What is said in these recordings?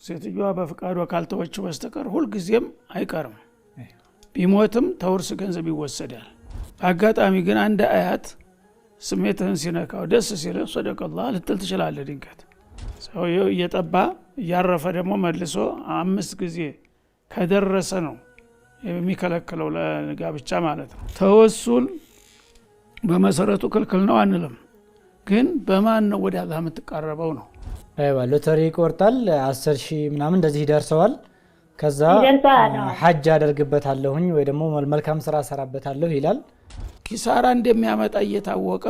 ሴትዮዋ በፍቃዷ ካልተወችው በስተቀር ሁሉ ጊዜም አይቀርም ቢሞትም ተውርስ ገንዘብ ይወሰዳል አጋጣሚ ግን አንድ አያት ስሜትህን ሲነካው ደስ ሲል ሰደቀላህ ልትል ትችላለህ ድንገት ሰውየው እየጠባ እያረፈ ደግሞ መልሶ 5 ጊዜ ከደረሰ ነው የሚከለክለው ለጋብቻ ማለት ነው ተወሱል በመሰረቱ ክልክል ነው አንልም ግን በማን ነው ወደ አላህ የምትቀርበው ነው አይዋ ሎተሪ ይቆርጣል 10,000 ምናምን እንደዚህ ይደርሰዋል ከዛ ሐጅ አደርግበታለሁኝ ወይ ደግሞ መልካም ስራ ሰራበታለሁ ይላል ኪሳራ እንደሚያመጣ እየታወቀ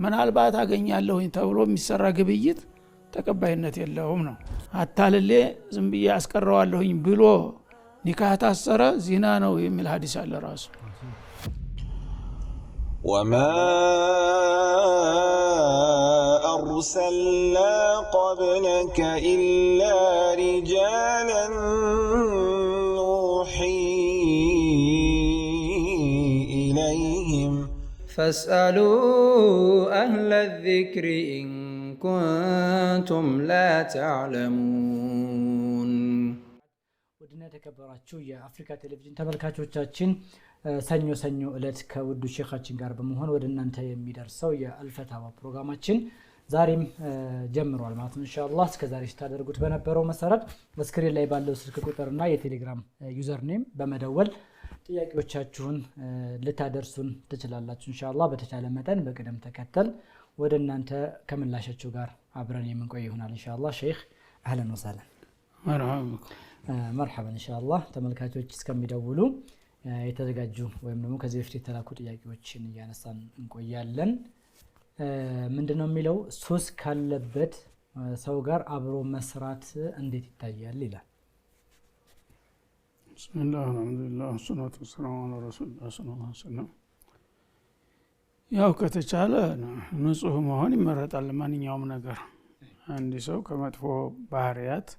ምናልባት አገኛለሁኝ ተብሎ የሚሰራ ግብይት ተቀባይነት የለውም ነው አታልሌ ዝም ብዬ አስቀረዋለሁኝ ብሎ ኒካህ ታሰረ ዚና ነው የሚል ሐዲስ አለ ራሱ وما أرسلنا قبلك إلا رجالا نوحي إليهم فاسألوا أهل الذكر إن كنتم لا تعلمون ودنا ተከበራችሁ የአፍሪካ ቴሌቪዥን ተመልካቾቻችን ሰኞ እለት ከውዱ ሼኻችን ጋር በመሆን ወደናንተ የሚደርሰው የአልፈታዋ ፕሮግራማችን ዛሬም ጀምሯል ማለት ነው ኢንሻአላህ እስከዛሬ ስታደርጉት በነበረው መሰረት በስክሪን ላይ ባለው ስልክ ቁጥርና የቴሌግራም ዩዘር ኔም በመደወል ጥያቄዎቻችሁን ልታደርሱን ትችላላችሁ ኢንሻአላህ በተቻለ መጠን በቅደም ተከተል ወደናንተ ከምላሻችሁ ጋር አብረን የምንቆይ ይሆናል ኢንሻአላህ ሼኽ አህለን ወሰለን مرحبا ان شاء الله ተመልካቾች እስከሚደውሉ የተዘጋጁ ወይም ደግሞ ከዚህ በፊት የተላኩ ጥያቄዎችን ያነሳን እንቆያለን ምንድነው የሚለው ሱስ ካለበት ሰው ጋር አብሮ መስራት እንዴት ይታያል ይላል ብስሚላህ አልሐምዱሊላህ ወሰላቱ ወሰላሙ ዐላ ረሱሊላህ ሰለላሁ ዐለይሂ ወሰለም ያው ከተቻለ ንጹህ መሆን ይመረጣል ማንኛውም ነገር አንድ ሰው ከመጥፎ ባህሪያት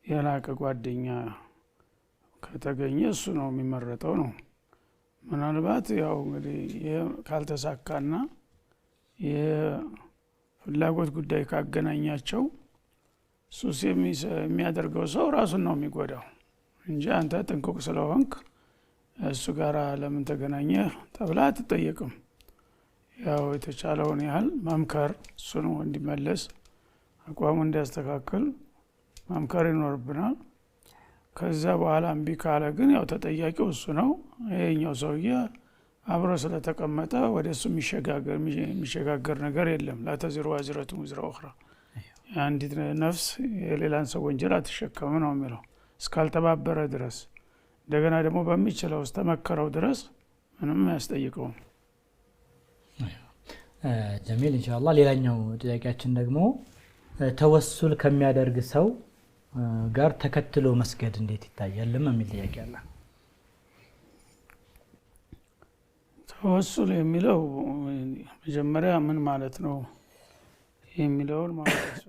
የላቀ ጓደኛ ከተገኘ እሱ ነው የሚመረጠው ነው ምናልባት ያው እንግዲህ ካልተሳካና የፍላጎት ጉዳይ ካገናኛቸው ሱስ የሚያደርገው ሰው ራሱን ነው የሚጎዳው እንጂ አንተ ጥንቁቅ ስለሆንክ እሱ ጋር ለምን ተገናኘ ተብላ አትጠየቅም ያው የተቻለውን ያህል መምከር እሱ ነው እንዲመለስ አቋሙ እንዲያስተካክል መምከር ይኖርብናል ከዛ በኋላ እምቢ ካለ ግን ያው ተጠያቂው እሱ ነው ይሄኛው ሰውዬ አብሮ ስለተቀመጠ ወደሱ የሚሸጋገር ነገር የለም ላተዝሩ ዋዝረቱ ወዝራ ኡኽራ አንዲት ነፍስ የሌላን ሰው ወንጀል አትሸከም ነው የሚለው እስካልተባበረ ድረስ እንደገና ደግሞ በሚችለው ተመከረው ድረስ ምንም ያስጠይቀው ጀሚል ኢንሻአላህ ሌላኛው ጥያቄያችን ደግሞ ተወሱል ከሚያደርግ ሰው ጋር ተከትሎ መስገድ እንዴት ይታያል የሚል ጥያቄ አለ ተወሱል የሚለው መጀመሪያ ምን ማለት ነው የሚለውን ማለት ነው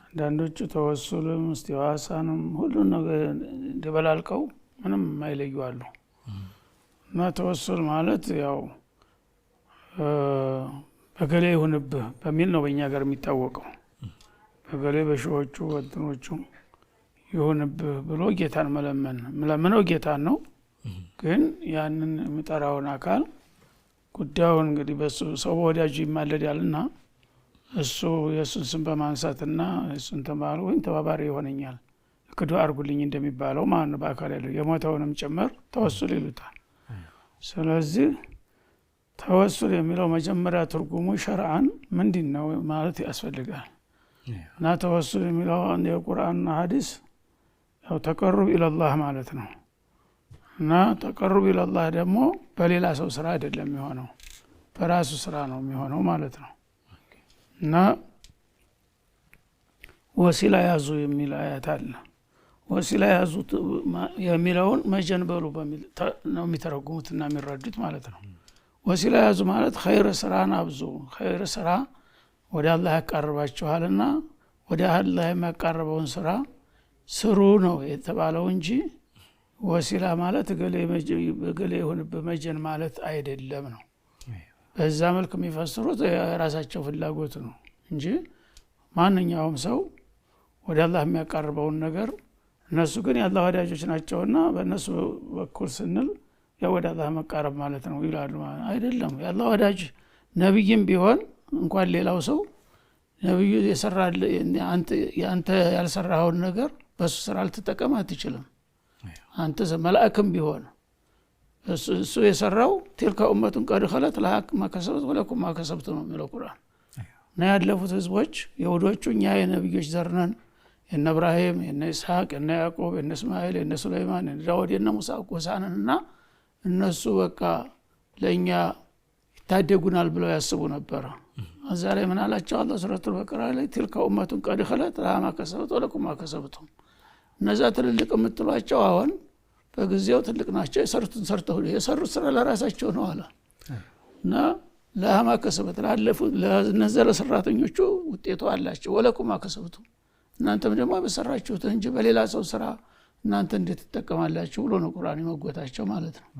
አንዳንዶቹ ተወሱልም እስቲዋሳንም ሁሉን ነገር ደበላልቀው ምንም ማይለዩ አሉ እና ተወሱል ማለት ያው በገሌ ይሁንብህ በሚል ነው በእኛ ጋር የሚታወቀው በገሌ በሽዎቹ ወጥኖቹ ይሁንብህ ብሎ ጌታን መለመነው ጌታን ነው ግን ያንን የሚጠራውን አካል ጉዳዩን እንግዲህ በሱ ሰው ወዳጁ ይማለዳልና እሱ የሱን ስም በማንሳትና እሱን ተማሩ ወይ ተባባሪ ይሆነኛል እክዱ አርጉልኝ እንደሚባለው ማን በአካል ያለው የሞተውንም ጭምር ተወሱል ይሉታል ስለዚህ ተወሱል የሚለው መጀመሪያ ትርጉሙ ሸርዓን ምንድነው ማለት ያስፈልጋል እና ተወሱል የሚለው የቁርአንና ሐዲስ ያው ተቀርብ ኢላላህ ማለት ነው እና ተቀርብ ኢላላህ ደግሞ በሌላ ሰው ስራ አይደለም የሚሆነው በራሱ ስራ ነው የሚሆነው ማለት ነው እና ወሲላ ያዙ የሚል አያት አለ ወሲላ ያዙ የሚለውን መጀንበሉ በሚል ነው የሚተረጉሙትና የሚረዱት ማለት ነው ወሲላ ያዙ ማለት ኸይር ስራን አብዙ ኸይር ስራ ወደ አላህ ያቀርባችኋልና ወደ አላህ የሚያቀርበውን ስራ ስሩ ነው የተባለው እንጂ ወሲላ ማለት ገሌ ይሁን በመጀን ማለት አይደለም ነው በዛ መልኩ የሚፈስሩት የራሳቸው ፍላጎት ነው እንጂ ማንኛውም ሰው ወደ አላህ የሚያቀርበውን ነገር እነሱ ግን የአላህ ወዳጆች ናቸውና በእነሱ በኩል ስንል ያው ወደ አላህ መቃረብ ማለት ነው ይላሉ። አይደለም። የአላህ ወዳጅ ነብይም ቢሆን እንኳን ሌላው ሰው ነብዩ የሰራል አንተ ያልሰራውን ነገር በሱ ስራ ልትጠቀም አትችልም። አንተ መልአክም ቢሆን እሱ የሰራው تلك امه قد خلت لها ما كسبت ولكم ما كسبتم ነው የሚለው ቁርአን። እና ያለፉት ህዝቦች የሁዶቹ እኛ የነብዮች ዘርነን የነ ኢብራሂም የነ ኢስሐቅ የነ ያዕቆብ የነ እስማኤል የነ ሱለይማን የነ ዳውድ የነ ሙሳ ቆሳንና እነሱ በቃ ለኛ ይታደጉናል ብለው ያስቡ ነበር። እዛ ላይ ምን አላቸው አላህ ሱረቱል በቀራ ላይ تلك امه قد خلت لها ما كسبت ولكم ما كسبتم። እነዛ ትልልቅ የምትሏቸው አሁን በጊዜው ትልቅ ናቸው የሰሩትን ሰርተው የሰሩት ስራ ለራሳቸው ነው አለ እና ለማ ከሰበት ላለፉ ለነዘለ ሰራተኞቹ ውጤቱ አላቸው ወለኩም አከሰብቱ እናንተም ደግሞ በሰራችሁት እንጂ በሌላ ሰው ስራ እናንተ እንዴት ተጠቀማላችሁ ብሎ ነው ቁርአን ይመጎታቸው ማለት ነው።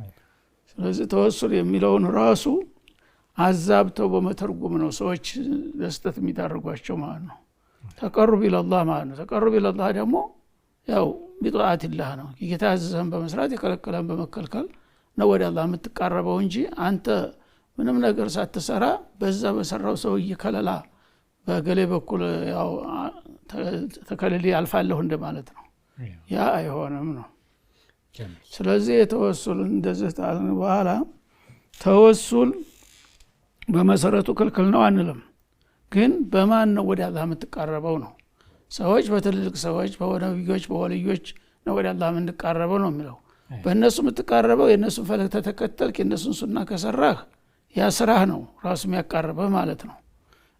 ስለዚህ ተወሱል የሚለውን ራሱ አዛብተው በመተርጉም ነው ሰዎች ለስተት የሚዳርጓቸው ማለት ነው። ተቀርብ ኢላላህ ማለት ነው። ተቀርብ ኢላላህ ደግሞ ያው ቢጧዓት ኢላህ ነው። የጌታ ያዘዘን በመስራት የከለከለን በመከልከል ነው ወደ አላህ የምትቃረበው እንጂ አንተ ምንም ነገር ሳትሰራ በዛ በሰራው ሰው ይከለላ በገሌ በኩል ያው ተከለሊ አልፋለሁ እንደማለት ነው። ያ አይሆንም ነው። ስለዚህ የተወሱል እንደዚህ ታልን በኋላ ተወሱል በመሰረቱ ክልክል ነው አንልም። ግን በማን ነው ወደ አላህ የምትቃረበው ነው። ሰዎች በትልልቅ ሰዎች በነብዮች በወልዮች ነው ወደ አላህ የምንቃረበው ነው የሚለው። በእነሱ የምትቃረበው የእነሱ ፈለግ ተተከተልክ የእነሱን ሱና ከሰራህ ያ ስራህ ነው ራሱ የሚያቃርበህ ማለት ነው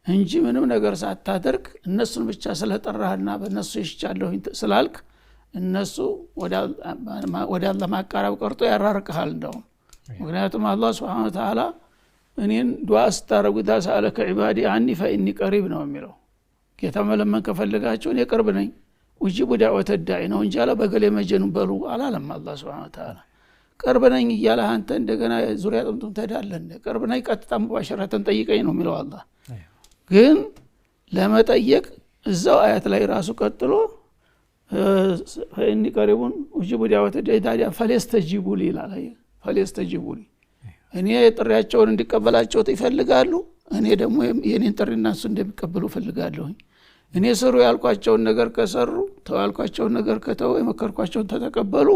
እንጂ ምንም ነገር ሳታደርግ እነሱን ብቻ ስለጠራህና በእነሱ ይሽቻለሁ ስላልክ እነሱ ወደ አላህ ማቃረብ ቀርቶ ያራርቅሃል እንደው። ምክንያቱም አላህ Subhanahu Wa Ta'ala እኔን ዱዓ ስታረጉ ዳሰአለከ ዒባዲ አኒ ፈኢኒ ቀሪብ ነው የሚለው። ጌታ መለመን ከፈለጋችሁ እኔ ቅርብ ነኝ ወጅቡ ዳዕወተ ዳዒ ነው እንጂ አለ በገሌ መጀኑ በሉ አላለም አላህ Subhanahu Wa Ta'ala። ቅርብ ነኝ እያለ አንተ እንደገና ዙሪያ ጥምጥም ተዳለለ ቅርብ ነኝ ቀጥታ ሙባሸራተን ጠይቀኝ ነው የሚለው አላህ። ግን ለመጠየቅ እዛው አያት ላይ ራሱ ቀጥሎ ፈኢኒ ቀሪቡን ወጅቡ ዳዕወተ ዳዒ ፈለስተጂቡ ሊ ይላል። ፈለስተጂቡ ሊ እኔ ጥሪያቸውን እንዲቀበላቸው ይፈልጋሉ እኔ ደግሞ የኔን ጥሪና እሱ እንደሚቀበሉ ፈልጋለሁ። እኔ ስሩ ያልኳቸውን ነገር ከሰሩ ተው ያልኳቸውን ነገር ከተው የመከርኳቸውን ተተቀበሉ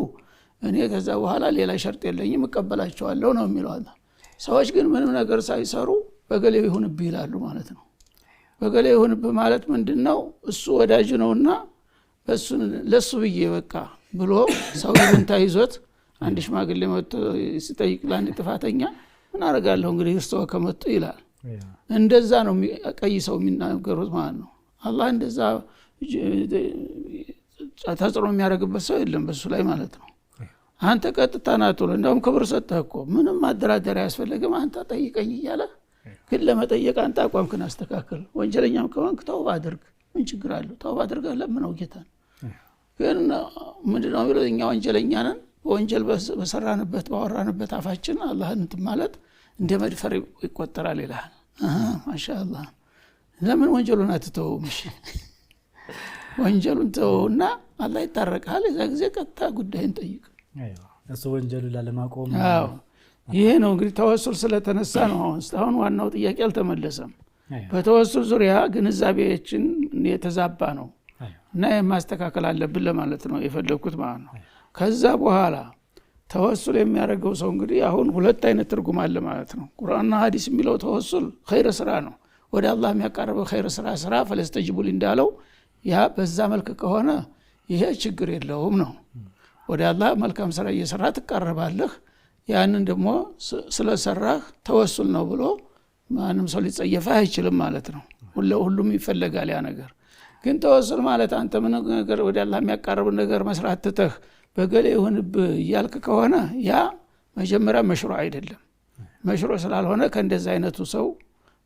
እኔ ከዛ በኋላ ሌላ ሸርጥ የለኝም እቀበላቸዋለሁ ነው የሚለው አላህ። ሰዎች ግን ምንም ነገር ሳይሰሩ በገሌ ይሁንብህ ይላሉ ማለት ነው። በገሌ ይሁንብህ ማለት ምንድነው? እሱ ወዳጅ ነውና ለሱ ብዬ በቃ ብሎ ሰው ይንታ ይዞት አንድ ሽማግሌ መጥቶ ሲጠይቅ ለአንድ ጥፋተኛ ምን አደርጋለሁ እንግዲህ እርሶ ከመጡ ይላል። እንደዛ ነው ቀይ ሰው የሚናገሩት ማለት ነው። አላህ እንደዛ ተጽዕኖ የሚያደርግበት ሰው የለም በሱ ላይ ማለት ነው። አንተ ቀጥታ ናቶሎ እንደውም ክብር ሰጠህ እኮ ምንም ማደራደሪያ ያስፈልግም አንተ ጠይቀኝ እያለ ግን ለመጠየቅ አንተ አቋምክን አስተካክል። ወንጀለኛም ከሆንክ ተውባ አድርግ ምን ችግር አለው? ተውባ አድርግ ለምነው ጌታን። ግን ምንድነው የሚለው እኛ ወንጀለኛ ነን ወንጀል በሰራንበት ባወራንበት አፋችን አላህን እንትን ማለት እንደ መድፈር ይቆጠራል ይላል። ማሻአላህ ለምን ወንጀሉን አትተውም? እሺ ወንጀሉን ተውና አላህ ይታረቃል። እዛ ጊዜ ቀጥታ ጉዳይን ጠይቅ። እሱ ወንጀሉን ለማቆም ይሄ ነው እንግዲህ ተወሱል ስለተነሳ ነው። አሁን ዋናው ጥያቄ አልተመለሰም። በተወሱል ዙሪያ ግንዛቤያችን የተዛባ ነው እና የማስተካከል አለብን ለማለት ነው የፈለኩት ማለት ነው። ከዛ በኋላ ተወሱል የሚያደርገው ሰው እንግዲህ አሁን ሁለት አይነት ትርጉም አለ ማለት ነው። ቁርአንና ሐዲስ የሚለው ተወሱል ኸይር ስራ ነው ወደ አላህ የሚያቀርበው ኸይር ስራ ፈለስተጅቡል እንዳለው ያ በዛ መልክ ከሆነ ይሄ ችግር የለውም ነው። ወደ አላህ መልካም ስራ እየሰራ ትቀርባለህ። ያንን ደግሞ ስለሰራህ ተወሱል ነው ብሎ ማንም ሰው ሊጸየፈህ አይችልም ማለት ነው። ሁሉም ይፈልጋል ያ ነገር። ግን ተወሱል ማለት አንተ ምን ነገር ወደ አላህ የሚያቀርብ ነገር መስራት ትተህ በገሌ ይሁንብህ እያልክ ከሆነ ያ መጀመሪያ መሽሩዕ አይደለም። መሽሩዕ ስላልሆነ ከእንደዚህ አይነቱ ሰው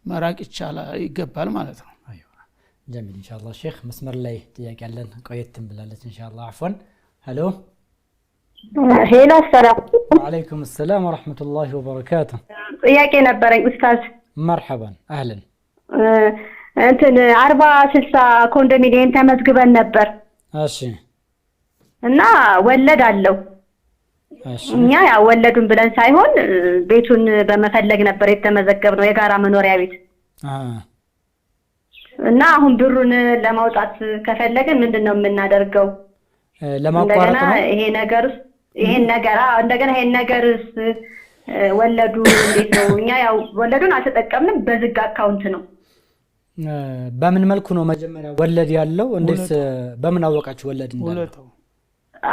መራቅ ይገባል ማለት ነው። ጀሚል ኢንሻአላህ ሼክ መስመር ላይ ጥያቄ ያለን ቆየትን ብላለች ኢንሻአላህ አፍወን ሄሎ ሄሎ ሰላም ወአለይኩም ሰላም ወራህመቱላሂ ወበረካቱ። ጥያቄ ነበረኝ ኡስታዝ። መርሐባን አህለን። እንትን 40-60 ኮንዶሚኒየም ተመዝግበን ነበር። እሺ እና ወለድ አለው። እሺ እኛ ያው ወለዱን ብለን ሳይሆን ቤቱን በመፈለግ ነበር የተመዘገብነው የጋራ መኖሪያ ቤት። እና አሁን ብሩን ለማውጣት ከፈለግን ምንድነው የምናደርገው? ለማቋረጥ ነው ይሄን ነገርስ ወለዱ እንዴት ነው? እኛ ያው ወለዱን አልተጠቀምንም፣ በዝግ አካውንት ነው። በምን መልኩ ነው መጀመሪያ ወለድ ያለው? እንዴት በምን አወቃችሁ ወለድ እንዳለው?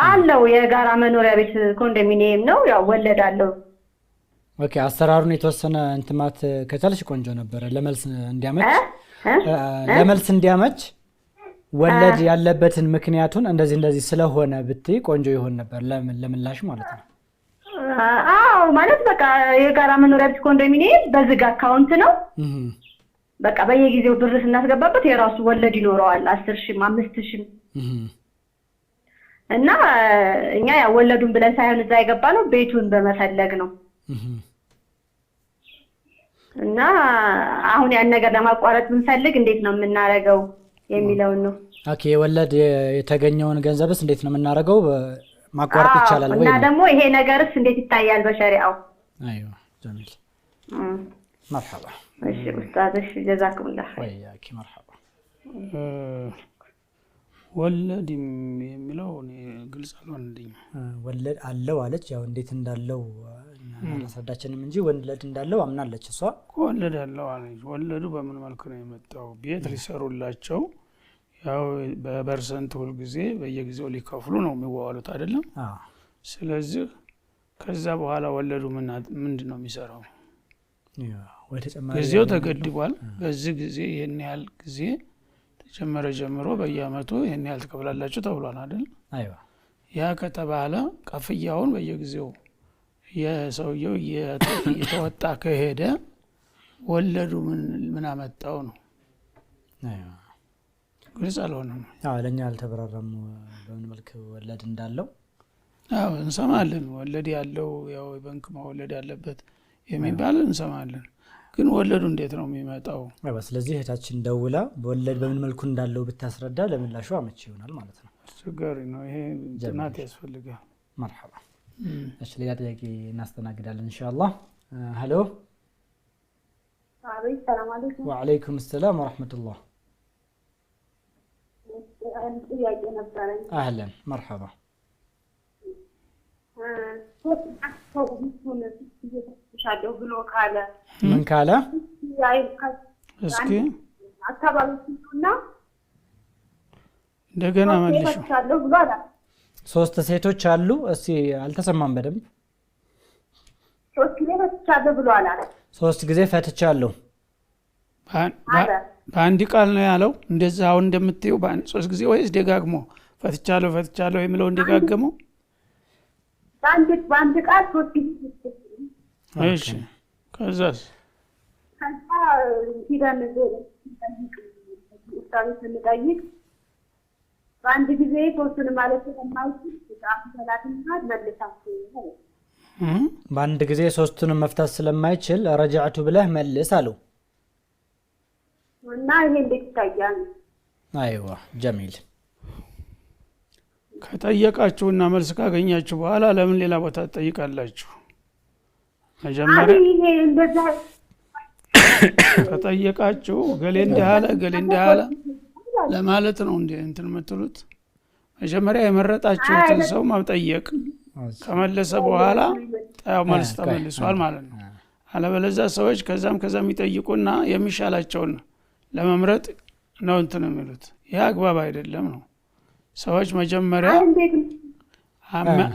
አለው የጋራ መኖሪያ ቤት ኮንዶሚኒየም ነው፣ ያው ወለድ አለው። ኦኬ አሰራሩን የተወሰነ እንትማት ከቻልሽ ቆንጆ ነበር። ለመልስ እንዲያመች ወለድ ያለበትን ምክንያቱን እንደዚህ ስለሆነ ብትይ ቆንጆ ይሆን ነበር ለምላሽ ማለት ነው። አዎ ማለት በቃ የጋራ መኖሪያ ቤት ኮንዶሚኒየም በዝግ አካውንት ነው። በቃ በየጊዜው ብር ስናስገባበት የራሱ ወለድ ይኖረዋል 10,000 5,000 እና እኛ ያው ወለዱን ብለን ሳይሆን እዛ የገባነው ቤቱን በመፈለግ ነው። እና አሁን ያን ነገር ለማቋረጥ ብንፈልግ እንዴት ነው የምናረገው የሚለው ነው። ኦኬ ወለድ የተገኘውን ገንዘብስ እንዴት ነው የምናረገው? ማቋረጥ ይቻላል ወይ? እና ደግሞ ይሄ ነገርስ እንዴት ይታያል በሸሪዓው? አይዋ ጀሚል مرحبا እሺ ኡስታዝ እሺ ጀዛኩሙላህ ወያኪ مرحبا ወለድ የሚለው ግልጽ አልሆነልኝም። ወለድ አለው አለች። ያው እንዴት እንዳለው አላስረዳችንም እንጂ ወለድ እንዳለው አምናለች እሷ። ወለድ አለው አለች። ወለዱ በምን መልኩ ነው የመጣው? ቤት ሊሰሩላቸው ያው በፐርሰንት ሁሉ ጊዜ በየጊዜው ሊከፍሉ ነው የሚዋሉት አይደለም? ስለዚህ ከዛ በኋላ ወለዱ ምንድነው የሚሰራው? ጊዜው ተገድቧል። በዚህ ጊዜ ይሄን ያህል ጊዜ ተጀመረ ጀምሮ በየአመቱ ይሄን ያህል ተከፍላላችሁ ተብሏል አይደል? አይዋ ያ ከተባለ ቀፍያውን በየጊዜው የሰውየው የተወጣ ከሄደ ወለዱ ምን አመጣው ነው? አይዋ ግልጽ አልሆነም። ለኛ አልተበራራም በምን መልኩ ወለድ እንዳለው። እንሰማለን ወለድ ያለው ያው ባንክ መወለድ ያለበት የሚባል እንሰማለን። ግን ወለዱ እንዴት ነው የሚመጣው? ስለዚህ እህታችን ደውላ በወለድ በምን መልኩ እንዳለው ብታስረዳ ለምላሹ አመቺ ይሆናል ማለት ነው። አስቸጋሪ ነው ይሄ ጥናት ያስፈልጋል። مرحبا እሺ ሌላ ጥያቄ እናስተናግዳለን ኢንሻአላህ። ሄሎ ሰላም አለይኩም። ወአለይኩም ሰላም ወራህመቱላህ። ጥያቄ ነበረኝ። አህለን مرحبا ብሎ ካለ ምን ካለ እስኪ አካባቢውና እንደገና መልሹ። ብሎ አለ። 3 ሴቶች አሉ። እስቲ አልተሰማም በደንብ። 3 ጊዜ ፈትቻለሁ ብሎ አለ። 3 ጊዜ ፈትቻለሁ በአንድ ቃል ነው ያለው? እንደዛ አሁን እንደምትዩ 3 ጊዜ ወይስ ደጋግሞ ፈትቻለሁ የሚለው እንደጋገመው? በአንድ ቃል 3 ጊዜ። እሺ ከዛስ? ከዛ ሂደን ኡስታዝ ስንጠይቅ በአንድ ጊዜ 3ን ማለት ስለማይችል ሰላትና መልሳችሁ በአንድ ጊዜ 3ን መፍታት ስለማይችል ረጃዕቱ ብለህ መልስ አሉ። እና ይሄ እንዴት ይታያል? አይዋ ጀሚል ከጠየቃችሁና መልስ ካገኛችሁ በኋላ ለምን ሌላ ቦታ ትጠይቃላችሁ? መጀመሪያ ከጠየቃችሁ ገሌ እንዳለ ለማለት ነው እንትን የምትሉት። መጀመሪያ የመረጣችሁትን ሰው መጠየቅ፣ ከመለሰ በኋላ ያው መልስ ተመልሷል ማለት ነው። አለበለዚያ ሰዎች ከዛም ይጠይቁና የሚሻላቸውን ለመምረጥ ነው እንትን የሚሉት። ይህ አግባብ አይደለም ነው። ሰዎች መጀመሪያ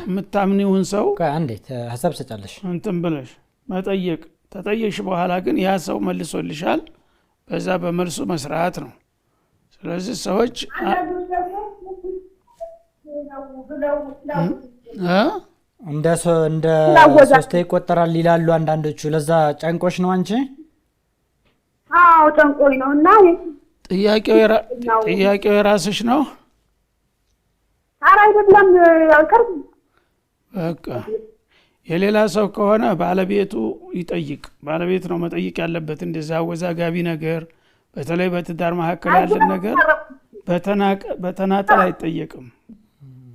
የምታምኒውን ሰው እንዴት ሐሳብ ሰጫለሽ እንትን ብለሽ መጠየቅ፣ ተጠየቅሽ በኋላ ግን ያ ሰው መልሶልሻል፣ በዛ በመልሱ መስራት ነው። ስለዚህ ሰዎች እንደ 3 ይቆጠራል ይላሉ አንዳንዶቹ። ለዛ ጨንቆሽ ነው አንቺ? አዎ ጨንቆኝ ነው። እና ጥያቄው የራስሽ ነው? ኧረ አይደለም አልከርም። በቃ የሌላ ሰው ከሆነ ባለቤቱ ይጠይቅ። ባለቤት ነው መጠየቅ ያለበት። እንደዛ አወዛጋቢ ነገር በተለይ በትዳር መካከል ያለ ነገር በተናጠል አይጠየቅም።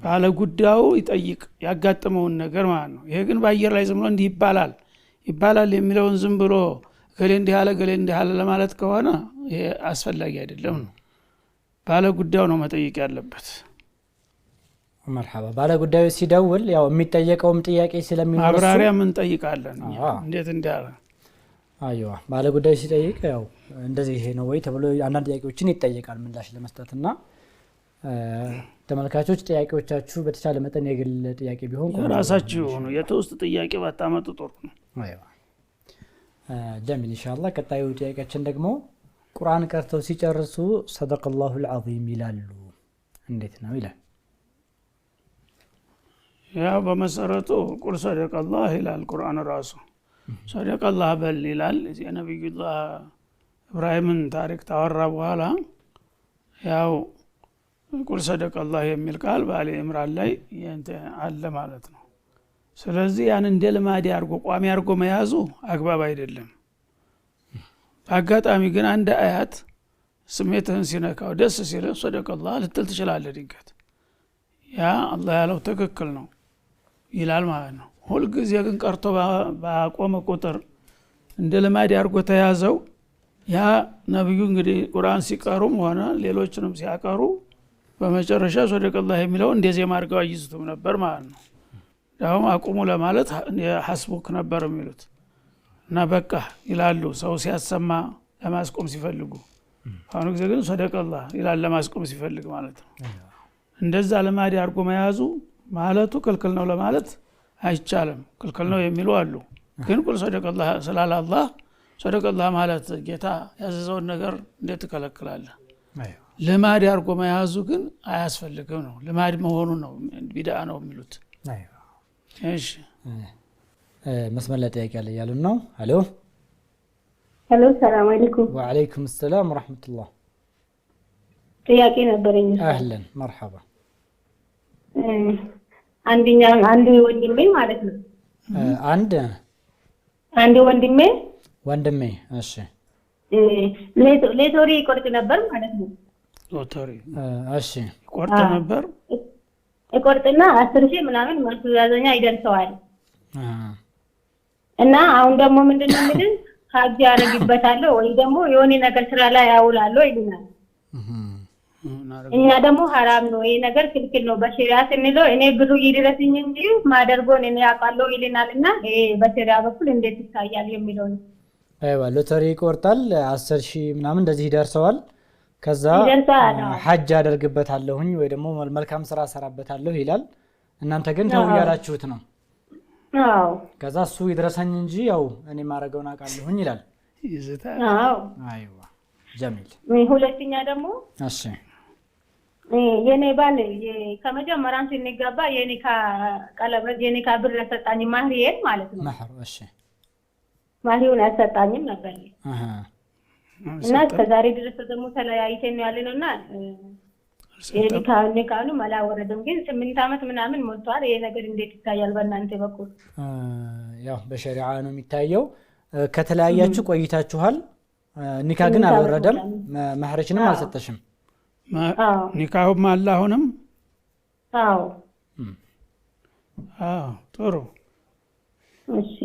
ባለ ጉዳዩ ይጠይቅ ያጋጠመውን ነገር ማለት ነው። ይሄ ግን በአየር ላይ ዝም ብሎ እንዲህ ይባላል የሚለውን ዝም ብሎ ገሌ እንዲህ አለ ለማለት ከሆነ ይሄ አስፈላጊ አይደለም ነው። ባለ ጉዳዩ ነው መጠየቅ ያለበት። መርሐባ። ባለ ጉዳዩ ሲደውል ያው የሚጠየቀውም ጥያቄ ስለሚኖር ማብራሪያ ምን ጠይቃለን እንዴት እንዳለ አይዋ ባለ ጉዳዩ ሲጠይቅ ያው እንደዚህ ይሄ ነው ወይ ተብሎ አንዳንድ ጥያቄዎችን ይጠየቃል ምላሽ ለመስጠትና ተመልካቾች ጥያቄዎቻችሁ በተቻለ መጠን የግል ጥያቄ ቢሆን ራሳችሁ ነው የተውስጥ ጥያቄ ባታመጡ ጥሩ ነው። አይዋ ጀሚል ኢንሻአላህ። ቀጣዩ ጥያቄያችን ደግሞ ቁርአን ቀርተው ሲጨርሱ ሰደቀላሁል ዐዚም ይላሉ እንዴት ነው ይላል። ያው በመሰረቱ ቁል ሰደቀላህ ይላል ቁርአን ራሱ ሰደቀላህ በል ይላል። የነብዩላህ ኢብራሂምን ታሪክ ታወራ በኋላ ያው ቁል ሰደቀላህ የሚል ቃል በአሊ ኢምራን ላይ አለ ማለት ነው። ስለዚህ ያን እንደ ልማድ አድርጎ ቋሚ አድርጎ መያዙ አግባብ አይደለም። አጋጣሚ ግን አንድ አያት ስሜትህን ሲነካው ደስ ሲልህ ሰደቀላህ ልትል ትችላለህ ድንገት። ያ አላህ ያለው ትክክል ነው ይላል ማለት ነው። ሁልጊዜ ግን ቀርቶ ባቆመ ቁጥር እንደ ልማድ አድርጎ ተያዘው። ያ ነብዩ እንግዲህ ቁርአን ሲቀሩም ሆነ ሌሎችንም ሲያቀሩ በመጨረሻ ሰደቀላህ የሚለው እንደዚህ ማርገው አይዙትም ነበር ማለት ነው። ዳውም አቁሙ ለማለት ሐስቡክ ነበር የሚሉት እና በቃ ይላሉ ሰው ሲያሰማ ለማስቆም ሲፈልጉ። አሁን ጊዜ ግን ሰደቀላህ ይላል ለማስቆም ሲፈልግ ማለት ነው። እንደዛ ልማድ አድርጎ መያዙ ማለቱ ክልክል ነው ለማለት አይቻልም። ክልክል ነው የሚሉ አሉ። ግን ቁል ሰደቀላህ ስላለ አላህ ሰደቀላህ ማለት ጌታ ያዘዘውን ነገር እንዴት ትከለክላለህ? ልማድ አድርጎ መያዙ ግን አያስፈልግም ነው። ልማድ መሆኑ ነው ቢድዓ ነው የሚሉት። እሺ መስመር ላይ ጥያቄ አለ ያሉን ነው። ሄሎ ሄሎ፣ ሰላም አለይኩም። ወአለይኩም ሰላም ወራህመቱላህ። ጥያቄ ነበረኝ። አህለን መርሐባ። አንድ ወንድሜ ማለት ነው አንድ ወንድሜ እሺ ሌቶሪ ይቆርጥ ነበር ማለት ነው። ሎተሪ እሺ ይቆርጥና 10,000 ምናምን ማስተዛዘኛ ይደርሰዋል። እና አሁን ደግሞ ምንድነው የሚልን ሀጅ ያደርግበታለሁ ወይ ደግሞ የሆነ ነገር ስራ ላይ ያውላለሁ ይሉናል። እኛ ደግሞ ሐራም ነው ይሄ ነገር ክልክል ነው በሸሪዓ ስንለው እኔ ብሩ ይድረስኝ እንጂ ማደርጎን እኔ አውቃለሁ ይልናልና ይሄ በሸሪዓ በኩል እንዴት ይታያል የሚለው ነው። አይዋ ሎተሪ ይቆርጣል 10,000 ምናምን እንደዚህ ይደርሰዋል። ከዛ ሐጅ ያደርግበታለሁኝ ወይ ደግሞ መልካም ስራ ሰራበታለሁ ይላል። እናንተ ግን ተው ያላችሁት ነው። አዎ ከዛ እሱ ይድረሰኝ እንጂ ያው እኔ ማረገውን አውቃለሁኝ ይላል። ይዘታል። አዎ አይዋ ጀሚል። ሁለተኛ ደግሞ እሺ የኔ ባል ከመጀመሪያም ስንገባ የኒካ ቀለበት የኒካ ብር ያሰጣኝ ማህሪዬን ማለት ነው። ማህር እሺ ማህሪውን ያሰጣኝም ነበር እና ከዛሬ ድረስ ደግሞ ተለያይተን ያለነውና የኒካኑ አላወረደም። ግን 8 ዓመት ምናምን ሞልቷል። ይሄ ነገር እንዴት ይታያል በእናንተ በኩል? ያው በሸሪዓ ነው የሚታየው። ከተለያያችሁ ቆይታችኋል። ኒካ ግን አልወረደም። ማህረችንም አልሰጠሽም። ኒካሁም አለ አሁንም? አዎ ጥሩ። እሺ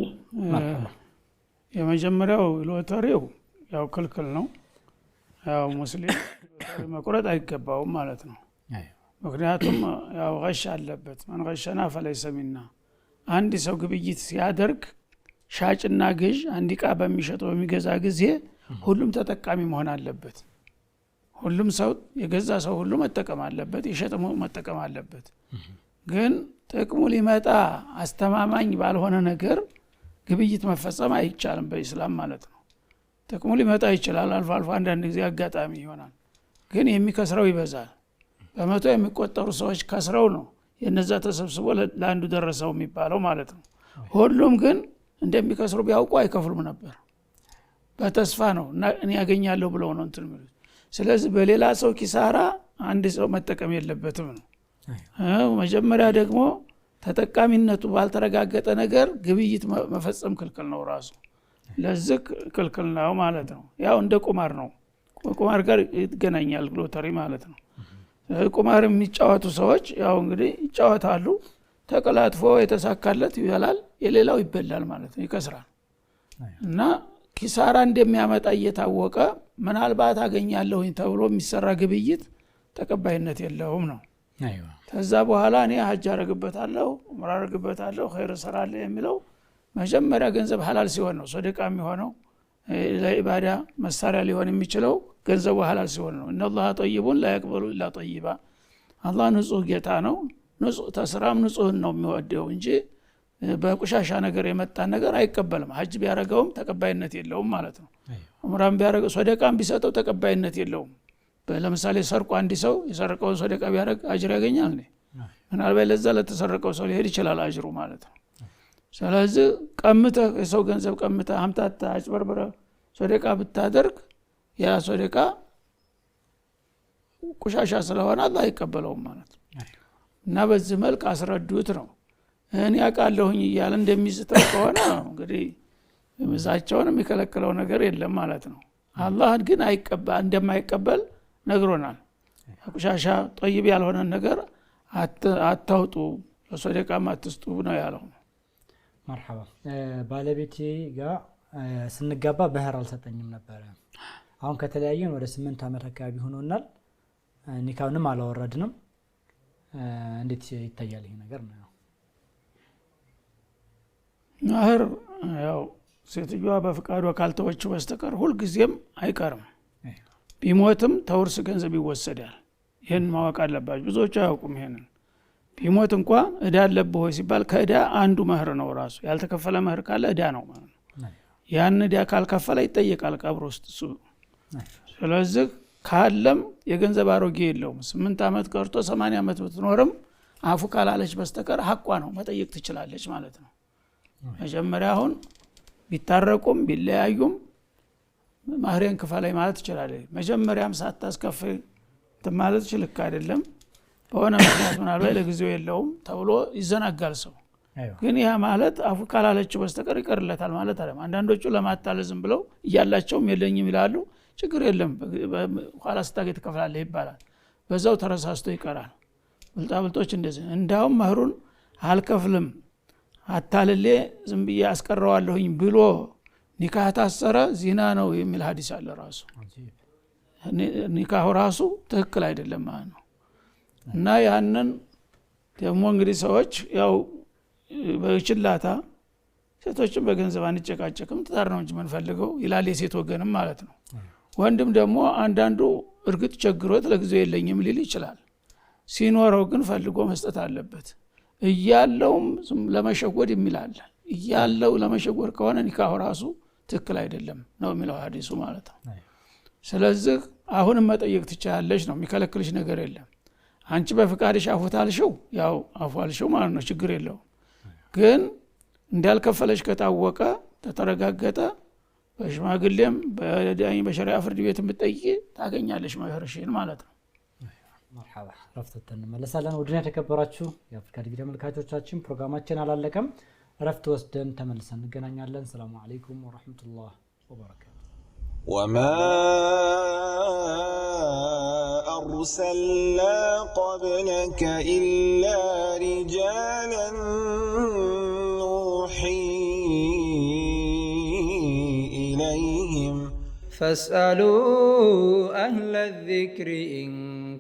የመጀመሪያው ሎተሪው ያው ክልክል ነው። ያው ሙስሊም ሎተሪ መቁረጥ አይገባውም ማለት ነው። ምክንያቱም ያው ገሽ አለበት። ማን ገሸና ፈለይሰ ሚና። አንድ ሰው ግብይት ሲያደርግ ሻጭና ገዥ አንድ ዕቃ በሚሸጠው በሚገዛ ጊዜ ሁሉም ተጠቃሚ መሆን አለበት። ሁሉም ሰው የገዛ ሰው ሁሉ መጠቀም አለበት፣ የሸጠው መጠቀም አለበት። ግን ጥቅሙ ሊመጣ አስተማማኝ ባልሆነ ነገር ግብይት መፈጸም አይቻልም በእስላም ማለት ነው። ጥቅሙ ሊመጣ ይችላል፣ አልፎ አልፎ አንዳንድ ጊዜ አጋጣሚ ይሆናል። ግን የሚከስረው ይበዛል። በመቶ የሚቆጠሩ ሰዎች ከስረው ነው የነዛ ተሰብስቦ ለአንዱ ደረሰው የሚባለው ማለት ነው። ሁሉም ግን እንደሚከስሩ ቢያውቁ አይከፍሉም ነበር። በተስፋ ነው እና እኔ ያገኛለሁ ብለው ነው እንትን የሚሉት። ስለዚህ በሌላ ሰው ኪሳራ አንድ ሰው መጠቀም የለበትም ነው። መጀመሪያ ደግሞ ተጠቃሚነቱ ባልተረጋገጠ ነገር ግብይት መፈጸም ክልክል ነው ራሱ። ለዚህ ክልክል ነው ማለት ነው። ያው እንደ ቁማር ነው። ቁማር ጋር ይገናኛል ሎተሪ ማለት ነው ቁማር የሚጫወቱ ሰዎች ያው እንግዲህ ይጫወታሉ ተቀላጥፎ የተሳካለት ይበላል የሌላው ይበላል ማለት ነው ይከስራል እና ኪሳራ እንደሚያመጣ እየታወቀ ምናልባት አገኛለሁኝ ተብሎ የሚሰራ ግብይት ተቀባይነት የለውም ነው አይዋ ከዛ በኋላ እኔ ሐጅ አረግበታለሁ ዑምራ አረግበታለሁ ኸይር ሰራለሁ የሚለው መጀመሪያ ገንዘብ ሐላል ሲሆን ነው ሰደቃ የሚሆነው ለኢባዳ መሳሪያ ሊሆን የሚችለው ገንዘቡ ሐላል ሲሆን ነው ኢነላህ ጠይቡን ላ ይቅበሉ ኢላ ጠይባ አላህ ንጹህ ጌታ ነው ንጹህ ተስራም ንጹህ ነው የሚወደው እንጂ በቁሻሻ ነገር የመጣ ነገር አይቀበልም ሐጅ ቢያረጋውም ተቀባይነት የለውም ማለት ነው ዑምራም ቢያረጋው ሰደቃም ቢሰጠው ተቀባይነት የለውም ለምሳሌ ሰርቆ አንድ ሰው የሰረቀውን ሰደቃ ቢያረግ አጅር ያገኛል ነው ምናልባት ለዛ ለተሰረቀው ሰው ሊሄድ ይችላል አጅሩ ማለት ነው ስለዚህ ቀምተህ የሰው ገንዘብ ቀምተህ አምጣታ አጭበርብረ ሰደቃ ብታደርግ ያ ሰደቃ ቁሻሻ ስለሆነ አላህ አይቀበለውም ማለት ነው እና በዚህ መልክ አስረዱት ነው እኔ ያቃለሁኝ ይያል እንደሚስተው ከሆነ እንግዲህ ምዛቸውን የሚከለክለው ነገር የለም ማለት ነው አላህ ግን እንደማይቀበል ነግሮናል ቁሻሻ ጠይብ ያልሆነ ነገር አታውጡ ለሰደቃ ማትስጡ ነው ያለው መርሐባ ባለቤቴ ጋር ስንጋባ ባህር አልሰጠኝም ነበር አሁን ከተለያየን ወደ 8 አመት አካባቢ ሆኖናል ኒካውንም አላወረድንም እንዴት ይታያል ይሄ ነገር ነው ማህር ያው ሴትዮዋ በፍቃዷ ካልተወችው በስተቀር ሁሉ ጊዜም አይቀርም ቢሞትም ተውርስ ገንዘብ ይወሰዳል ይሄን ማወቅ አለባችሁ ብዙዎች አያውቁም ይሄንን ቢሞት እንኳን እዳ አለብህ ወይ ሲባል ከእዳ አንዱ መህር ነው ራሱ ያልተከፈለ መህር ካለ እዳ ነው ማለት ነው ያን እዳ ካልከፈለ ይጠየቃል ቀብር ውስጥ እሱ ስለዚህ ካለም የገንዘብ አሮጌ የለውም 8 አመት ቀርቶ 80 አመት ብትኖርም አፉ ካላለች በስተቀር ሐቋ ነው መጠየቅ ትችላለች ማለት ነው መጀመሪያ አሁን ቢታረቁም ቢለያዩም ማህሬን ክፈላይ ማለት ይችላል መጀመሪያም ሳታስከፍል ማለት ይችላል አይደለም በሆነ ምክንያት ምናልባት ለጊዜው የለውም ተብሎ ይዘናጋል ሰው ግን ያ ማለት አፉ ካላለች በስተቀር ይቀርለታል ማለት አይደለም አንዳንዶቹ ለማታለዝም ብለው ይያላቸውም የለኝም ይላሉ ችግር የለም ኋላ ስታገት ከፍላለህ ይባላል በዛው ተረሳስቶ ይቀራል ብልጣብልጦች እንደዚህ እንዳውም መህሩን አልከፍልም አታልሌ ዝም ብዬ አስቀረዋለሁኝ ብሎ ኒካህ ታሰረ ዚና ነው የሚል ሐዲስ አለ ራሱ ኒካሁ ራሱ ትክክል አይደለም ማለት ነው እና ያንን ደግሞ እንግዲህ ሰዎች ያው በችላታ ሴቶችን በገንዘብ አንጨቃጨቅም ትዳር ነው እንጂ መንፈልገው ይላል የሴት ወገንም ማለት ነው ወንድም ደግሞ አንዳንዱ እርግጥ ቸግሮት ለጊዜው የለኝም ሊል ይችላል ሲኖረው ግን ፈልጎ መስጠት አለበት እያለውም ለመሸወድ የሚላል እያለው ለመሸወድ ከሆነ ኒካሁ ራሱ ትክክል አይደለም ነው የሚለው ሐዲሱ ማለት ነው ስለዚህ አሁንም መጠየቅ ትችላለሽ ነው የሚከለክልሽ ነገር የለም አንቺ በፍቃድሽ አፉታልሽው ያው አፉአልሽው ማለት ነው ችግር የለው ግን እንዳልከፈለሽ ከታወቀ ተተረጋገጠ በሽማግሌም በዳኝ በሸሪዓ ፍርድ ቤት የምትጠይቂ ታገኛለሽ መህርሽን ማለት ነው መርሐባ ረፍተን መለሳለን ወድና ተከበራችሁ የአፍሪካ ቲቪ ተመልካቾቻችን ፕሮግራማችን አላለቀም ረፍት ወስደን ተመልሰን እንገናኛለን ሰላም አለይኩም ወራህመቱላሂ ወበረካቱ وما أرسلنا قبلك إلا رجالا نوحي إليهم فاسألوا أهل الذكر إن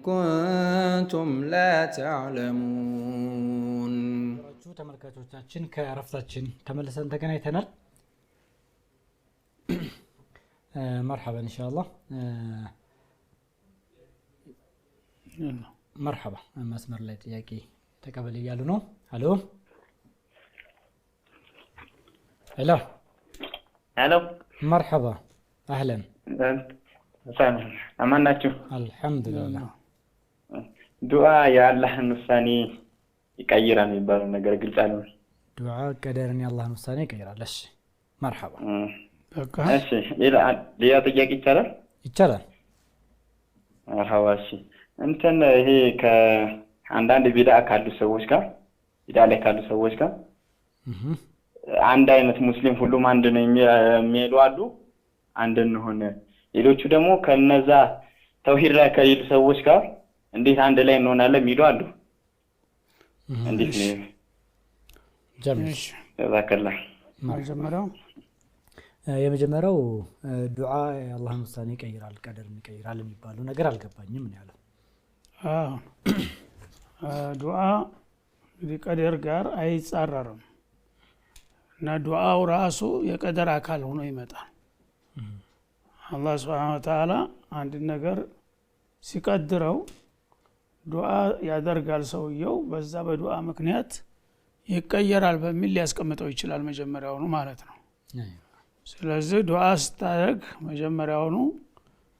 كنتم لا تعلمون ተመልካቾቻችን ከረፍታችን ተመልሰን ተገናኝተናል مرحبا إن شاء الله مرحبا مسمر ላይ ጥያቄ ተቀበል ይያሉ ነው ሄሎ ሄሎ مرحبا اهلا ሰላም አማናችሁ አልহামዱሊላህ ዱዓ የአላህን ውሳኔ ይቀይራል የሚባለው ነገር ግልጽ ነው ዱዓ ቀደርን የአላህን ውሳኔ ይቀይራል እሺ مرحبا እሺ ሌላ ጥያቄ ይቻላል አሃዋሺ እንትን ይሄ ከአንዳንድ ቢድዓ ካሉ ሰዎች ጋር ቢድዓ ላይ ካሉ ሰዎች ጋር አንድ አይነት ሙስሊም ሁሉም አንድ ነው የሚሉ አሉ አንድ እንሆን ሌሎቹ ደግሞ ከነዛ ተውሂድ ላይ ከሌሉ ሰዎች ጋር እንዴት አንድ ላይ እንሆናለን የሚሉ አሉ። እንዴት ነው? ጀሚል ተባከላ የመጀመሪያው ዱዓ የአላህን ውሳኔ ይቀይራል፣ ቀደርን ይቀይራል የሚባለው ነገር አልገባኝም ነው ያለው። ዱዓ እንግዲህ ቀደር ጋር አይጻረርም እና ዱዓው ራሱ የቀደር አካል ሆኖ ይመጣል። አላህ Subhanahu Wa Ta'ala አንድ ነገር ሲቀድረው ዱዓ ያደርጋል ሰውየው፣ በዛ በዱዓ ምክንያት ይቀየራል በሚል ሊያስቀምጠው ይችላል መጀመሪያውኑ ማለት ነው። ስለዚህ ዱዓ ስታደርግ መጀመሪያውኑ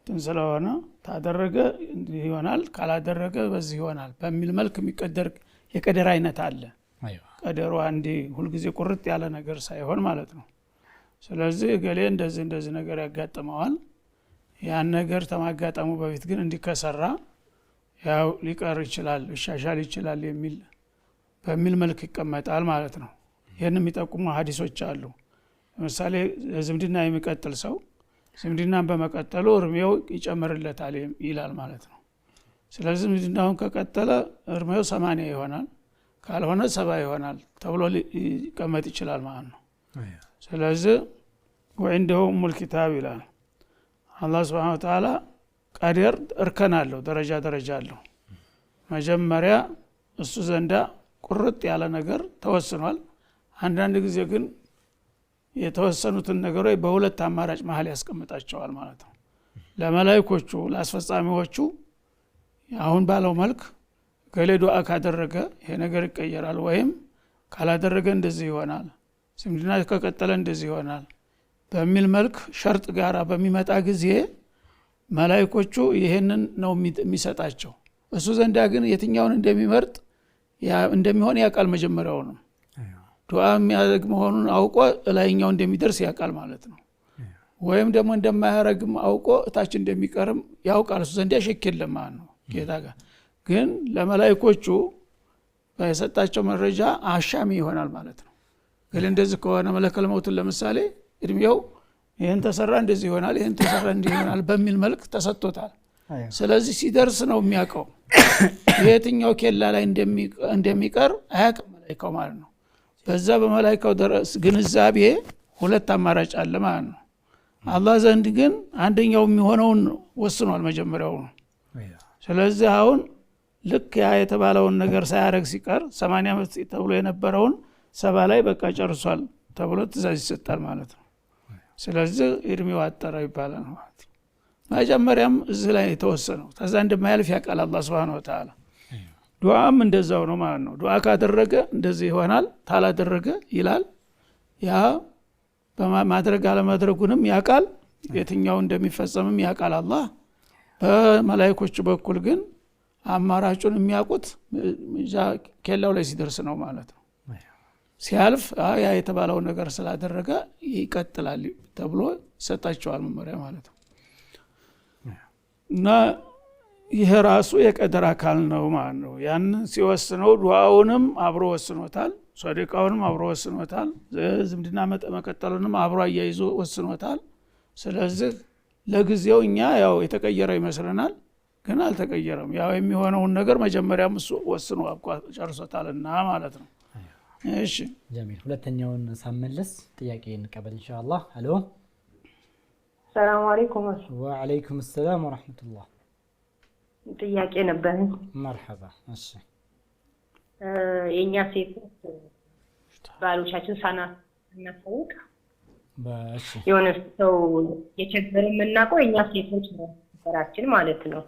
ስለሆነ ታደረገ እንዲህ ይሆናል፣ ካላደረገ በዚህ ይሆናል በሚል መልክ የሚቀደር የቀደር አይነት አለ። ቀደሩ አንዴ ሁሉ ጊዜ ቁርጥ ያለ ነገር ሳይሆን ማለት ነው። ስለዚህ ገሌ እንደዚህ ነገር ያጋጥመዋል፣ ያን ነገር ተማጋጠሙ በፊት ግን እንዲከሰራ ያው ሊቀር ይችላል፣ ይሻሻል ይችላል የሚል በሚል መልክ ይቀመጣል ማለት ነው። ይሄን የሚጠቁሙ ሐዲሶች አሉ። ለምሳሌ ዝምድና የሚቀጥል ሰው ዝምድናን በመቀጠሉ እርሜው ይጨምርለታል ይላል ማለት ነው። ስለዚህ ዝምድናውን ከቀጠለ እርሜው 80 ይሆናል፣ ካልሆነ 70 ይሆናል ተብሎ ሊቀመጥ ይችላል ማለት ነው። ስለዚህ ወንደው ሙል ኪታብ ይላል አላህ Subhanahu Wa Ta'ala ቀደር እርከን አለው፣ ደረጃ አለው። መጀመሪያ እሱ ዘንዳ ቁርጥ ያለ ነገር ተወስኗል። አንዳንድ ጊዜ ግን የተወሰኑትን ነገሮች በሁለት አማራጭ መሃል ያስቀምጣቸዋል ማለት ነው። ለመላእክቶቹ ለአስፈጻሚዎቹ አሁን ባለው መልክ ገሌ ዱዓ ካደረገ ይሄ ነገር ይቀየራል፣ ወይም ካላደረገ እንደዚህ ይሆናል፣ ዝምድና ከቀጠለ እንደዚህ ይሆናል በሚል መልክ ሸርጥ ጋራ በሚመጣ ጊዜ መላእክቶቹ ይሄንን ነው የሚሰጣቸው። እሱ ዘንዳ ግን የትኛውን እንደሚመርጥ እንደሚሆን ያውቃል። መጀመሪያው ነው ዱዓ የሚያደርግ መሆኑን አውቆ ላይኛው እንደሚደርስ ያውቃል ማለት ነው። ወይም ደግሞ እንደማያረግም አውቆ እታች እንደሚቀርም ያውቃል። እሱ ዘንዳ ሸክ የለም ማለት ነው። ጌታ ጋር ግን ለመላእክቶቹ በሰጣቸው መረጃ አሻሚ ይሆናል ማለት ነው። ግን እንደዚህ ከሆነ መለከል መውቱን ለምሳሌ እድሜው ይሄን ተሰራ እንደዚህ ይሆናል፣ ይሄን ተሰራ እንደዚህ ይሆናል በሚል መልክ ተሰጥቶታል። ስለዚህ ሲደርስ ነው የሚያውቀው። የትኛው ኬላ ላይ እንደሚቀር አያውቅም መላእክቱ ማለት ነው። በዛ በመላእክቱ ድረስ ግንዛቤ ሁለት አማራጭ አለ ማለት ነው። አላህ ዘንድ ግን አንደኛው የሚሆነውን ወስኗል መጀመሪያው ነው። ስለዚህ አሁን ልክ ያ የተባለውን ነገር ሳያረግ ሲቀር 80 ዓመት ተብሎ የነበረውን 70 ላይ በቃ ጨርሷል ተብሎ ትእዛዝ ይሰጣል ማለት ነው። ስለዚህ እድሜው አጠረ ይባላል ማለት ነው። መጀመሪያም እዚህ ላይ የተወሰነው ተዛ እንደማያልፍ ያውቃል አላህ Subhanahu Wa Ta'ala። ዱዓም እንደዛው ነው ማለት ነው። ዱዓ ካደረገ እንደዚህ ይሆናል፣ ታላደረገ ይላል። ያ በማድረግ አለማድረጉንም ያውቃል፣ የትኛው እንደሚፈጸምም ያውቃል አላህ። በመላእክቶቹ በኩል ግን አማራጩን የሚያውቁት ኬላው ላይ ሲደርስ ነው ማለት ነው። ሲያልፍ ያ የተባለው ነገር ስላደረገ ይቀጥላል ተብሎ ይሰጣቸዋል መመሪያ ማለት ነው። እና ይሄ ራሱ የቀደር አካል ነው ማለት ነው። ያን ሲወስነው ዱዓውንም አብሮ ወስኖታል፣ ሷዲቃውንም አብሮ ወስኖታል፣ ዝምድና መቀጠሉንም አብሮ አያይዞ ወስኖታል። ስለዚህ ለጊዜው እኛ ያው የተቀየረ ይመስለናል፣ ግን አልተቀየረም። ያው የሚሆነውን ነገር መጀመሪያም እሱ ወስኖ ጨርሶታልና ማለት ነው። እሺ ጀሚል፣ ሁለተኛውን ሳመለስ ጥያቄ እንቀበል ኢንሻአላህ። ሄሎ ሰላም አለይኩም። ወአለይኩም ሰላም ወራህመቱላህ። ጥያቄ ነበር። መርሐባ። እሺ የኛ ሴቶች ባሎቻችን ሳናሳውቅ ባሽ የሆነ ሰው የቸገረ የምናውቀው የኛ ሴቶች ነው ራችን ማለት ነው።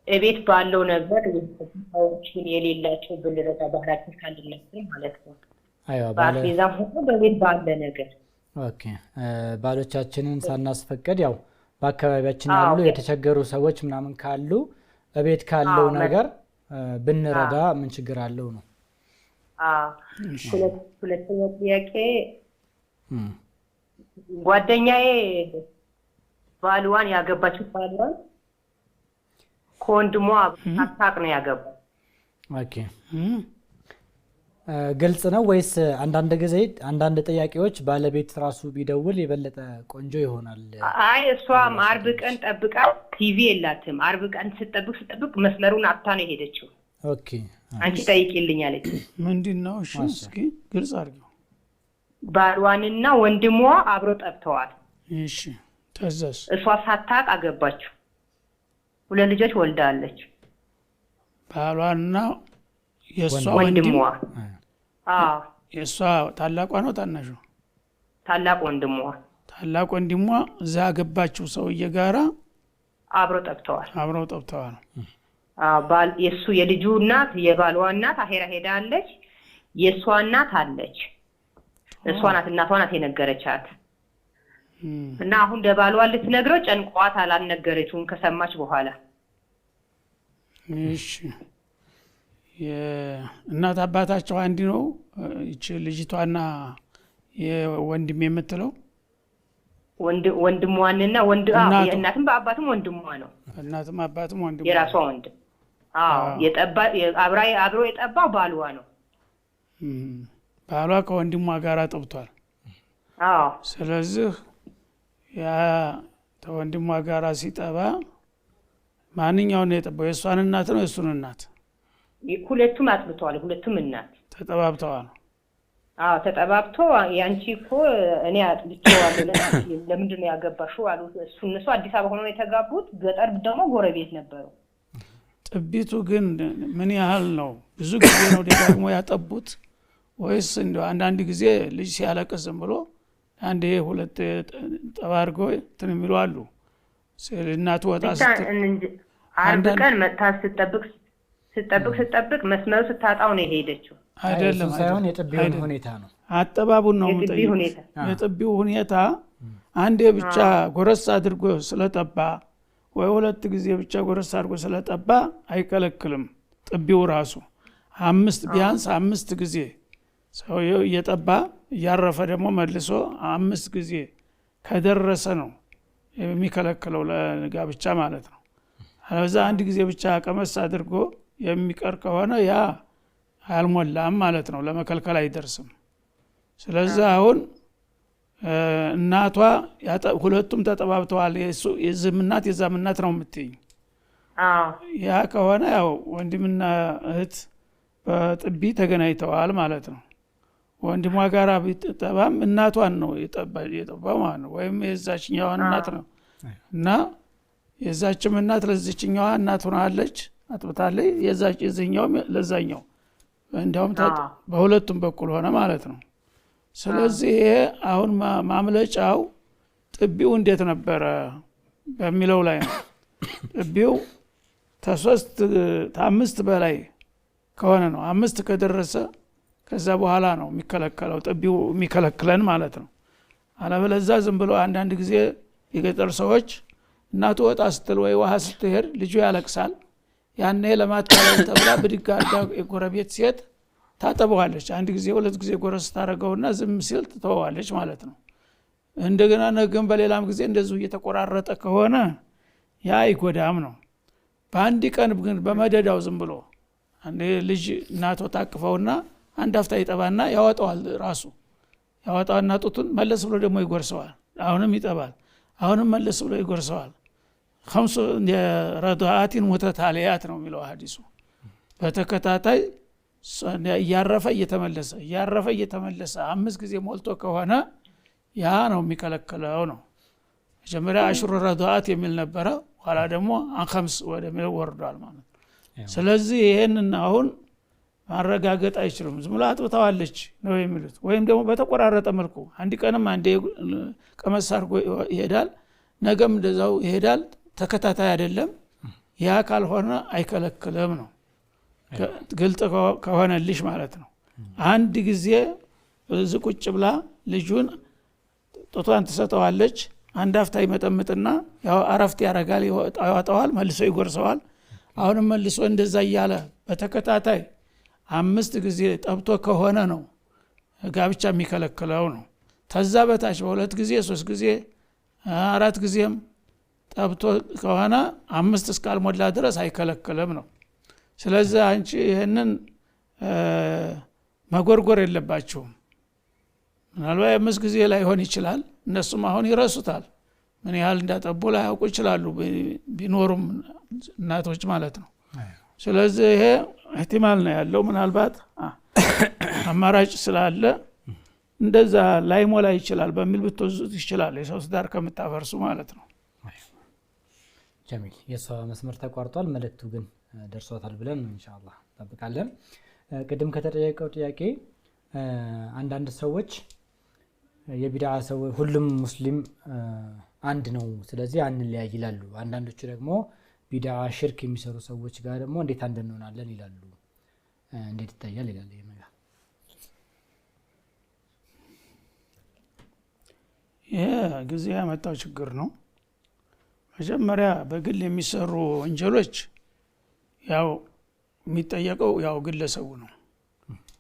እቤት ባለው ነገር ሰዎችን የሌላቸው ብልረታ ባህራችን ካለነበር ማለት ነው። አይዋ ባለዛም ሆኖ በቤት ባለ ነገር ኦኬ። ባሎቻችንን ሳናስፈቅድ ያው በአካባቢያችን ያሉ የተቸገሩ ሰዎች ምናምን ካሉ እቤት ካለው ነገር ብንረዳ ምን ችግር አለው ነው? ሁለተኛ ጥያቄ ጓደኛዬ ባልዋን ያገባችው ባልዋን ከወንድሟ አታቅ ነው ያገባው። ኦኬ። ግልጽ ነው ወይስ አንዳንድ ጊዜ አንዳንድ ጥያቄዎች ባለቤት ራሱ ቢደውል የበለጠ ቆንጆ ይሆናል? አይ እሷም አርብ ቀን ጠብቃ ቲቪ የላትም። አርብ ቀን ስትጠብቅ መስመሩን አጥታ ነው የሄደችው። ኦኬ አንቺ ጠይቂልኝ አለች። ምንድነው? እሺ እስኪ ግልጽ አድርጊው። ባሏንና ወንድሟ አብሮ ጠብተዋል። እሺ ተዘስ እሷ ሳታውቅ አገባችው። 2 ልጆች ወልዳለች። ባሏና የሷ ወንድሟ የሷ ታላቋ ነው ታናሹ? ታላቅ ወንድሟ። ታላቅ ወንድሟ እዛ አገባችው ሰውዬ ጋራ አብሮ ጠብተዋል። ባል የሱ የልጁ እናት የባሏ እናት አሄራ ሄዳለች። የሷ እናት አለች። እሷ ናት እናቷ ናት የነገረቻት። እና አሁን ደባሏ ልትነግረው ጨንቋት አላነገረችውም ከሰማች በኋላ። እሺ የእናት አባታቸው አንድ ነው እቺ ልጅቷና የወንድም የምትለው ወንድሟንና የእናትም በአባትም ወንድሟ ነው። እናትም አባትም ወንድሟ የራሷ ወንድም አብሮ የጠባው ባሏ ነው። ባሏ ከወንድሟ ጋር ጠብቷል። ስለዚህ ያ ተወንድሟ ጋር ሲጠባ ማንኛውን ነው የጠባው? የሷን እናት ነው የሱን እናት? ሁለቱም አጥብተዋል። ሁለቱም እናት ተጠባብተዋል። ተጠባብቶ ያንቺ እኮ እኔ አጥብቼዋለሁ ለምንድን ነው ያገባሽው አሉ። እነሱ አዲስ አበባ ሆነው የተጋቡት፣ ገጠር ደግሞ ጎረቤት ነበሩ። ጥቢቱ ግን ምን ያህል ነው? ብዙ ጊዜ ነው ደጋግሞ ያጠቡት ወይስ እንደው አንዳንድ ጊዜ ልጅ ሲያለቅስ ዝም ብሎ አንዴ ሁለት ጠባርጎ እንትን የሚሉ አሉ? እናቱ ወጣ አንድ ቀን መጣ ስትጠብቅ መስመሩ ስታጣው ነው የሄደችው። አይደለም ሳይሆን የጥቢውን ሁኔታ ነው አጠባቡን ነው የምጠይቀው። የጥቢው ሁኔታ አንዴ ብቻ ጎረስ አድርጎ ስለጠባ ወይ 2 ጊዜ ብቻ ጎረስ አድርጎ ስለጠባ አይከለክልም። ጥቢው ራሱ ቢያንስ 5 ጊዜ ሰውየው እየጠባ እያረፈ ደግሞ መልሶ 5 ጊዜ ከደረሰ ነው የሚከለክለው ለጋብቻ ማለት ነው። አለዛ አንድ ጊዜ ብቻ ቀመስ አድርጎ የሚቀር ከሆነ ያ አልሞላም ማለት ነው፣ ለመከልከል አይደርስም። ስለዚህ አሁን እናቷ ሁለቱም ተጠባብተዋል። የዚህም እናት የዛም እናት ነው የምትይኝ? ያ ከሆነ ያው ወንድምና እህት በጥቢ ተገናኝተዋል ማለት ነው። ወንድሟ ጋር ቢጠባም እናቷን ነው የጠባው ማለት ነው፣ ወይም የዛችኛዋን እናት ነው። እና የዛችም እናት ለዚችኛዋ እናት ሆናለች፣ አጥብታለች። የዚህኛውም ለዛኛው እንዲያውም በሁለቱም በኩል ሆነ ማለት ነው። ስለዚህ ይሄ አሁን ማምለጫው ጥቢው እንዴት ነበረ በሚለው ላይ ነው። ጥቢው ከ5 በላይ ከሆነ ነው። 5 ከደረሰ ከዛ በኋላ ነው የሚከለከለው፣ ጥቢው የሚከለክለን ማለት ነው። አለበለዚያ ዝም ብሎ አንዳንድ ጊዜ የገጠር ሰዎች እናቱ ወጣ ስትል ወይ ውሃ ስትሄድ ልጁ ያለቅሳል። ያኔ ለማታለል ተብላ ብድግ አድርጋ የጎረቤት ሴት ታጠበዋለች። አንድ ጊዜ 2 ጊዜ ጎረስ ታደርገውና ዝም ሲል ትተዋለች ማለት ነው። እንደገና ነገም በሌላም ጊዜ እንደዚሁ እየተቆራረጠ ከሆነ ያ አይጎዳም ነው። በአንድ ቀን ግን በመደዳው ዝም ብሎ አንድ ልጅ እናቶ ታቅፈውና አንድ አፍታ ይጠባና ያወጣዋል። ራሱ ያወጣውና ጡቱን መለስ ብሎ ደግሞ ይጎርሰዋል። አሁንም ይጠባል፣ አሁንም መለስ ብሎ ይጎርሰዋል። 5 ረድዓቲን ሙተታሊያት ነው የሚለው ሐዲሱ። በተከታታይ እያረፈ እየተመለሰ 5 ጊዜ ሞልቶ ከሆነ ያ ነው የሚከለክለው ነው። መጀመሪያ 10 ረድዓት የሚል ነበረ፣ ኋላ ደግሞ 5 ወደሚለው ወርዷል ማለት ነው። ስለዚህ ይሄንን አሁን ማረጋገጥ አይችሉም። ዝም ብላ አጥብታዋለች ነው የሚሉት። ወይም ደግሞ በተቆራረጠ መልኩ አንድ ቀንም አንዴ ቀመስ አድርጎ ይሄዳል፣ ነገም እንደዛው ይሄዳል። ተከታታይ አይደለም። ያ ካልሆነ አይከለክልም ነው። ግልጽ ከሆነልሽ ማለት ነው። አንድ ጊዜ እዚህ ቁጭ ብላ ልጁን ጡቷን ትሰጠዋለች። አንድ አፍታ ይመጠምጥና ያው አረፍት ያረጋል፣ ያወጣዋል፣ መልሶ ይጎርሰዋል። አሁንም መልሶ እንደዛ እያለ በተከታታይ 5 ጊዜ ጠብቶ ከሆነ ነው ጋብቻ የሚከለክለው ነው። ተዛ በታች በ2 ጊዜ 3 ጊዜ 4 ጊዜም ጠብቶ ከሆነ 5 እስካልሞላ ድረስ አይከለክልም ነው። ስለዚህ አንቺ ይህንን መጎርጎር የለባቸውም። ምናልባት 5 ጊዜ ላይ ሆን ይችላል። እነሱም አሁን ይረሱታል። ምን ያህል እንዳጠቡ ላያውቁ ይችላሉ ቢኖሩም እናቶች ማለት ነው። ስለዚህ ይሄ እህቲማል ነው ያለው። ምናልባት አማራጭ ስላለ እንደዛ ላይሞላ ይችላል በሚል ብትወዙት ይችላል። የሰው ትዳር ከምታፈርሱ ማለት ነው። ጀሚል የሷ መስመር ተቋርጧል። መልእክቱ ግን ደርሷታል ብለን ኢንሻአላህ እንጠብቃለን። ቅድም ከተጠየቀው ጥያቄ አንዳንድ ሰዎች የቢድዓ ሰው ሁሉም ሙስሊም አንድ ነው ስለዚህ አንለያይ ይላሉ። አንዳንዶቹ ደግሞ ቢድዓ ሽርክ የሚሰሩ ሰዎች ጋር ደግሞ እንዴት አንድ እንሆናለን ይላሉ። እንዴት ይታያል ይላል ይሄ ነገር? ጊዜ ያመጣው ችግር ነው። መጀመሪያ በግል የሚሰሩ ወንጀሎች ያው የሚጠየቀው ያው ግለሰቡ ነው።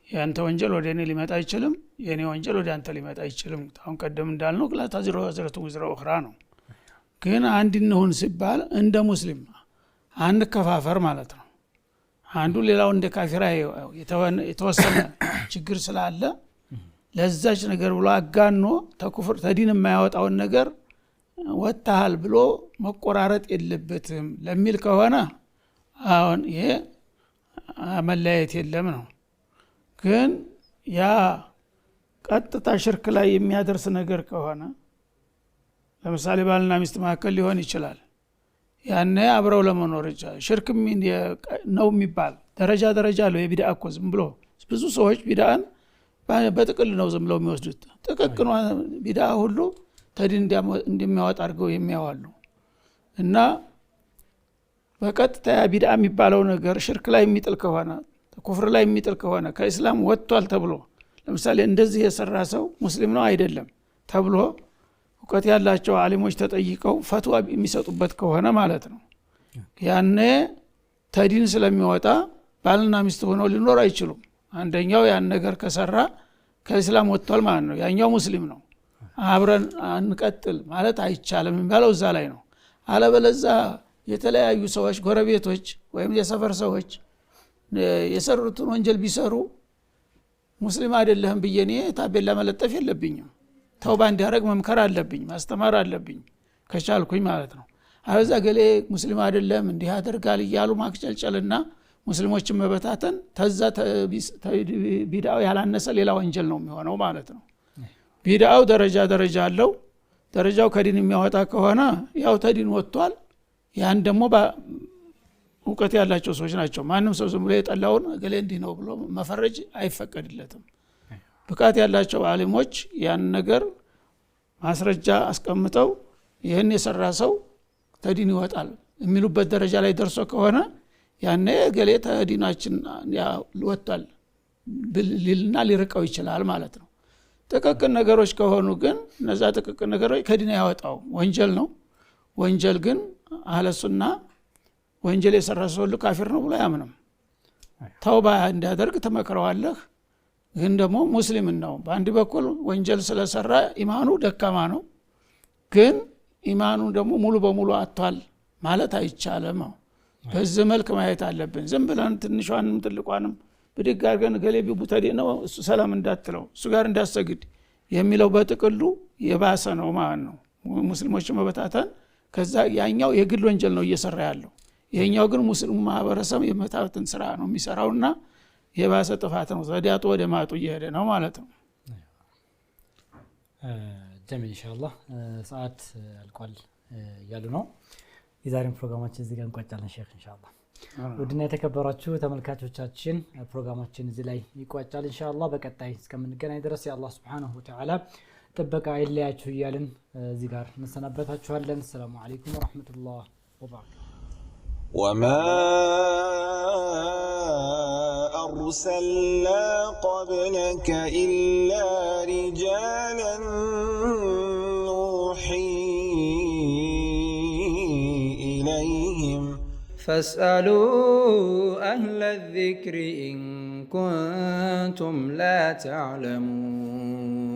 ያንተ ወንጀል ወደ እኔ ሊመጣ አይችልም፣ የኔ ወንጀል ወደ አንተ ሊመጣ አይችልም። አሁን ቀደም እንዳልነው ላ ተዝሩ ወዝረቱ ወዝረ ኡኽራ ነው። ግን አንድ እንሁን ሲባል እንደ ሙስሊም አንከፋፈር ማለት ነው። አንዱ ሌላው እንደ ካፊራ የተወሰነ ችግር ስላለ ለዛች ነገር ብሎ አጋኖ ተኩፍር ተዲን የማያወጣውን ነገር ወጣሃል ብሎ መቆራረጥ የለበትም ለሚል ከሆነ አሁን ይሄ መለያየት የለም ነው። ግን ያ ቀጥታ ሽርክ ላይ የሚያደርስ ነገር ከሆነ ለምሳሌ ባልና ሚስት መካከል ሊሆን ይችላል። ያኔ አብረው ለመኖር ይችላል። ሽርክ ነው የሚባል ደረጃ ደረጃ አለው። የቢድዓ እኮ ዝም ብሎ ብዙ ሰዎች ቢድዓን በጥቅል ነው ዝም ብለው የሚወስዱት። ጥቅቅኗ ቢድዓ ሁሉ ተዲን እንደሚያወጣ አድርገው የሚያዋሉ እና በቀጥታ ቢድዓ የሚባለው ነገር ሽርክ ላይ የሚጥል ከሆነ ኩፍር ላይ የሚጥል ከሆነ ከእስላም ወጥቷል ተብሎ ለምሳሌ እንደዚህ የሰራ ሰው ሙስሊም ነው አይደለም ተብሎ እውቀት ያላቸው ዓሊሞች ተጠይቀው ፈትዋ የሚሰጡበት ከሆነ ማለት ነው ያኔ ተዲን ስለሚወጣ ባልና ሚስት ሆነው ሊኖር አይችሉም። አንደኛው ያን ነገር ከሰራ ከእስላም ወጥቷል ማለት ነው፣ ያኛው ሙስሊም ነው። አብረን አንቀጥል ማለት አይቻልም የሚባለው እዛ ላይ ነው። አለበለዛ የተለያዩ ሰዎች ጎረቤቶች ወይም የሰፈር ሰዎች የሰሩትን ወንጀል ቢሰሩ ሙስሊም አይደለህም ብዬ እኔ ታቤላ መለጠፍ የለብኝም። ተውባ እንዲያደርግ መምከር አለብኝ፣ ማስተማር አለብኝ ከቻልኩኝ ማለት ነው። አበዛ ገሌ ሙስሊም አይደለም እንዲህ ያደርጋል እያሉ ማክጨልጨልና ሙስሊሞችን መበታተን ተዛ ቢድዓው ያላነሰ ሌላ ወንጀል ነው የሚሆነው ማለት ነው። ቢድዓው ደረጃ ደረጃ አለው። ደረጃው ከዲን የሚያወጣ ከሆነ ያው ተዲን ወጥቷል። ያን ደግሞ እውቀት ያላቸው ሰዎች ናቸው። ማንም ሰው ዝም ብሎ የጠላውን ገሌ እንዲህ ነው ብሎ መፈረጅ አይፈቀድለትም። ብቃት ያላቸው ዓሊሞች ያን ነገር ማስረጃ አስቀምጠው ይህን የሰራ ሰው ተዲን ይወጣል የሚሉበት ደረጃ ላይ ደርሶ ከሆነ ያኔ ገሌ ተዲናችን ወጥቷል ሊልና ሊርቀው ይችላል ማለት ነው። ጥቅቅን ነገሮች ከሆኑ ግን እነዛ ጥቅቅን ነገሮች ከዲን ያወጣው ወንጀል ነው። ወንጀል ግን አህለሱና ወንጀል የሰራ ሰው ሁሉ ካፊር ነው ብሎ አያምንም። ተውባ እንዲያደርግ ተመክረዋለህ። ግን ደግሞ ሙስሊም ነው። በአንድ በኩል ወንጀል ስለሰራ ኢማኑ ደካማ ነው። ግን ኢማኑ ደግሞ ሙሉ በሙሉ አጥቷል ማለት አይቻልም። በዚህ መልክ ማየት አለብን። ዝም ብለን ትንሿንም ትልቋንም ብድግ አድርገን ገሌ ቢቡተዲ ነው እሱ ሰላም እንዳትለው እሱ ጋር እንዳሰግድ የሚለው በጥቅሉ የባሰ ነው ማለት ነው። ሙስሊሞችን መበታተን ከዛ ያኛው የግል ወንጀል ነው እየሰራ ያለው። ይሄኛው ግን ሙስሊሙ ማህበረሰብ የመታወትን ስራ ነው የሚሰራውና የባሰ ጥፋት ነው። ዘዲያቱ ወደ ማጡ እየሄደ ነው ማለት ነው። ጀሚል ኢንሻአላህ ሰዓት አልቋል ያሉ ነው። የዛሬን ፕሮግራማችን እዚህ ጋር እንቋጫለን ሼክ ኢንሻአላህ። ውድና የተከበራችሁ ተመልካቾቻችን ፕሮግራማችን እዚህ ላይ ይቋጫል ኢንሻአላህ። በቀጣይ እስከምንገናኝ ድረስ የአላህ Subhanahu Wa Ta'ala ጥበቃ አይለያችሁ እያልን እዚህ ጋር እንሰናበታችኋለን። ሰላም አለይኩም ወራህመቱላሂ ወበረካቱሁ። وما أرسلنا قبلك إلا رجالا نوحي إليهم فاسألوا أهل الذكر إن كنتم لا تعلمون